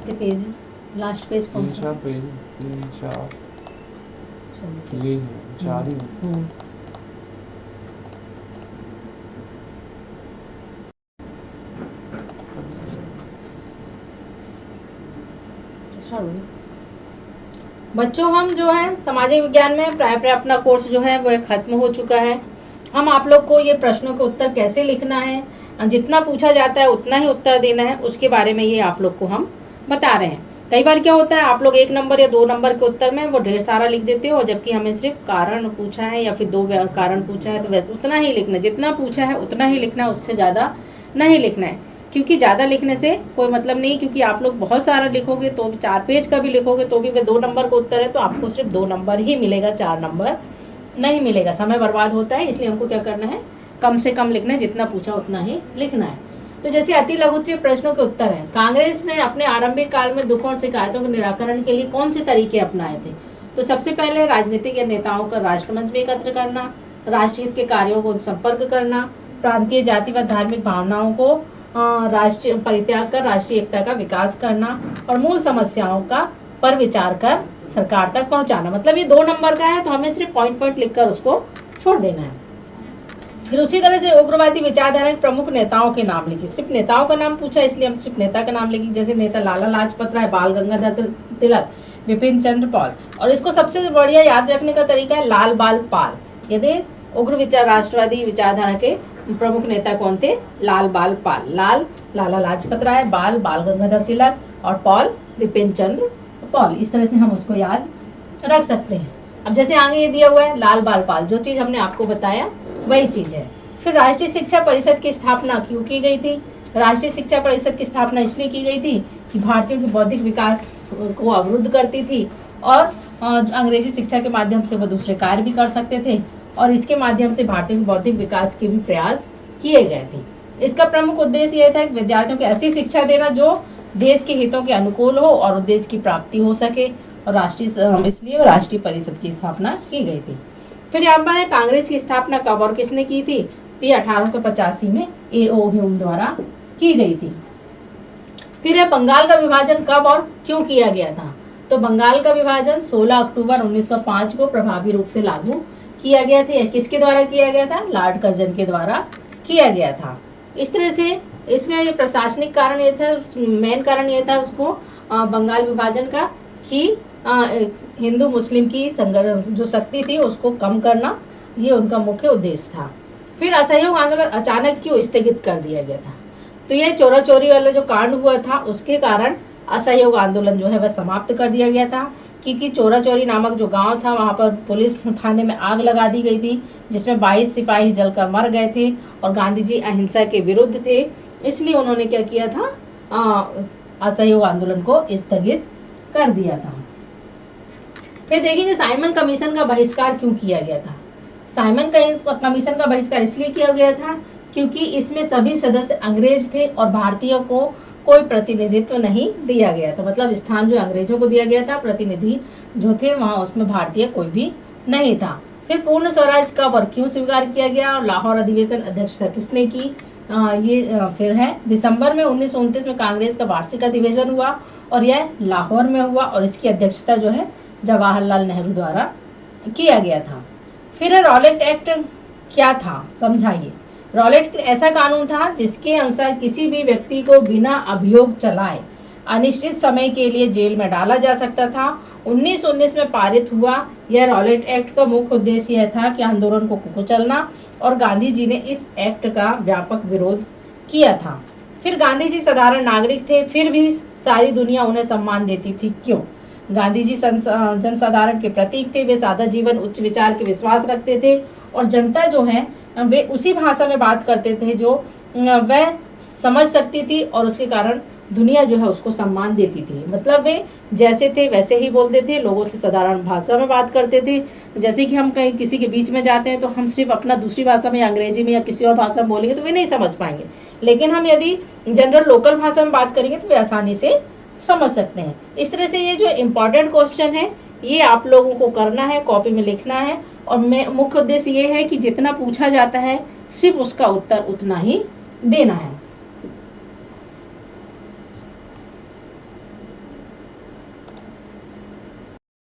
कितने पेज है? Last page कौन सा? 3-4 पेज, 3-4 ये है, 4 ही है। बच्चों, हम जो है सामाजिक विज्ञान में प्राय अपना कोर्स जो है वो खत्म हो चुका है। हम आप लोग को ये प्रश्नों के उत्तर कैसे लिखना है, जितना पूछा जाता है उतना ही उत्तर देना है, उसके बारे में ये आप लोग को हम बता रहे हैं। कई बार क्या होता है, आप लोग 1 नंबर या 2 नंबर के उत्तर में वो ढेर सारा लिख देते हो, जबकि हमें सिर्फ कारण पूछा है या फिर 2 कारण पूछा है, तो वैसे उतना ही लिखना, जितना पूछा है उतना ही लिखना है, उससे ज़्यादा नहीं लिखना है। क्योंकि ज़्यादा लिखने से कोई मतलब नहीं, क्योंकि आप लोग बहुत सारा लिखोगे तो 4 पेज का भी लिखोगे तो भी वह 2 नंबर का उत्तर है, तो आपको सिर्फ 2 नंबर ही मिलेगा, 4 नंबर नहीं मिलेगा। समय बर्बाद होता है, इसलिए हमको क्या करना है, कम से कम लिखना है, जितना पूछा उतना ही लिखना है। तो जैसे अति लघुत्तरीय प्रश्नों के उत्तर है, कांग्रेस ने अपने आरंभिक काल में दुखों और शिकायतों के निराकरण के लिए कौन से तरीके अपनाए थे? तो सबसे पहले राजनीतिक नेताओं का राष्ट्रमंच में एकत्र करना, राष्ट्रहित के कार्यों को संपर्क करना, प्रांतीय जाति व धार्मिक भावनाओं को राष्ट्रीय परित्याग कर राष्ट्रीय एकता का विकास करना, और मूल समस्याओं का पर विचार कर सरकार तक पहुंचाना। मतलब ये 2 नंबर का है, तो हमें सिर्फ पॉइंट लिखकर उसको छोड़ देना है। फिर उसी तरह से उग्रवादी विचारधारा के प्रमुख नेताओं के नाम लिखिए। सिर्फ नेताओं का नाम पूछा, इसलिए हम सिर्फ नेता का नाम लिखेंगे। जैसे नेता लाला लाजपत राय, बाल गंगाधर तिलक, विपिन चंद्र पाल। और इसको सबसे बढ़िया याद रखने का तरीका है लाल बाल पाल। यदि उग्र विचार राष्ट्रवादी विचारधारा के प्रमुख नेता कौन थे? लाल बाल पाल। लाल लाला लाजपत राय, बाल बाल गंगाधर तिलक, और पाल विपिन चंद्र पाल। इस तरह से हम उसको याद रख सकते हैं। अब जैसे आगे ये दिया हुआ है लाल बाल पाल, जो चीज हमने आपको बताया वही चीज है। फिर राष्ट्रीय शिक्षा परिषद की स्थापना क्यों की गई थी? राष्ट्रीय शिक्षा परिषद की स्थापना इसलिए की गई थी कि भारतीयों के बौद्धिक विकास को अवरुद्ध करती थी, और अंग्रेजी शिक्षा के माध्यम से वो दूसरे कार्य भी कर सकते थे, और इसके माध्यम से भारतीयों के बौद्धिक विकास के भी प्रयास किए गए थे। इसका प्रमुख उद्देश्य यह था कि विद्यार्थियों को ऐसी शिक्षा देना जो देश के हितों के अनुकूल हो और उद्देश्य की प्राप्ति हो सके, और इसलिए राष्ट्रीय परिषद की स्थापना की गई थी। फिर यहाँ पर कांग्रेस की स्थापना कब और किसने की थी? 1885 में A.O. ह्यूम द्वारा की गई थी। फिर है बंगाल का विभाजन कब और क्यों किया गया था? तो बंगाल का विभाजन 16 अक्टूबर 1905 को प्रभावी रूप से लागू किया गया था। किसके द्वारा किया गया था? लॉर्ड कर्जन के द्वारा किया गया था। इस तरह से इसमें प्रशासनिक कारण ये था, मेन कारण ये था उसको बंगाल विभाजन का, कि हिंदू मुस्लिम की जो शक्ति थी उसको कम करना, ये उनका मुख्य उद्देश्य था। फिर असहयोग आंदोलन अचानक क्यों स्थगित कर दिया गया था? तो ये चोरा चोरी वाला जो कांड हुआ था उसके कारण असहयोग आंदोलन जो है वह समाप्त कर दिया गया था, क्योंकि चोरा चोरी नामक जो गांव था वहां पर पुलिस थाने में आग लगा दी गई थी, जिसमें 22 सिपाही जलकर मर गए थे, और गांधी जी अहिंसा के विरुद्ध थे, इसलिए उन्होंने क्या किया था, असहयोग आंदोलन को स्थगित कर दिया था। फिर देखेंगे साइमन कमीशन का बहिष्कार क्यों किया गया था? साइमन कमीशन का बहिष्कार इसलिए किया गया था क्योंकि इसमें सभी सदस्य अंग्रेज थे और भारतीयों को कोई प्रतिनिधित्व नहीं दिया गया था। मतलब स्थान जो अंग्रेजों को दिया गया था, प्रतिनिधि जो थे वहां उसमें भारतीय कोई भी नहीं था। फिर पूर्ण स्वराज कब और क्यों स्वीकार किया गया, और लाहौर अधिवेशन अध्यक्षता किसने की? फिर है दिसंबर में 1929 में कांग्रेस का वार्षिक अधिवेशन हुआ, और यह लाहौर में हुआ, और इसकी अध्यक्षता जो है जवाहरलाल नेहरू द्वारा किया गया था। फिर रॉलेट एक्ट क्या था, समझाइए। रॉलेट ऐसा कानून था जिसके अनुसार किसी भी व्यक्ति को बिना अभियोग चलाए अनिश्चित समय के लिए जेल में डाला जा सकता था। 1919 में पारित हुआ यह रॉलेट एक्ट का मुख्य उद्देश्य यह था कि आंदोलन को कुचलना, और गांधी जी ने इस एक्ट का व्यापक विरोध किया था। फिर गांधी जी साधारण नागरिक थे, फिर भी सारी दुनिया उन्हें सम्मान देती थी। क्यों? गांधी जी जनसाधारण के प्रतीक थे, वे सादा जीवन उच्च विचार के विश्वास रखते थे, और जनता जो है वे उसी भाषा में बात करते थे जो वह समझ सकती थी, और उसके कारण दुनिया जो है उसको सम्मान देती थी। मतलब वे जैसे थे वैसे ही बोलते थे, लोगों से साधारण भाषा में बात करते थे। जैसे कि हम कहीं किसी के बीच में जाते हैं तो हम सिर्फ अपना दूसरी भाषा में, अंग्रेजी में या किसी और भाषा में बोलेंगे तो वे नहीं समझ पाएंगे, लेकिन हम यदि जनरल लोकल भाषा में बात करेंगे तो वे आसानी से समझ सकते हैं। इस तरह से ये जो इम्पोर्टेंट क्वेश्चन है ये आप लोगों को करना है, कॉपी में लिखना है, और मुख्य उद्देश्य ये है कि जितना पूछा जाता है सिर्फ उसका उत्तर उतना ही देना है।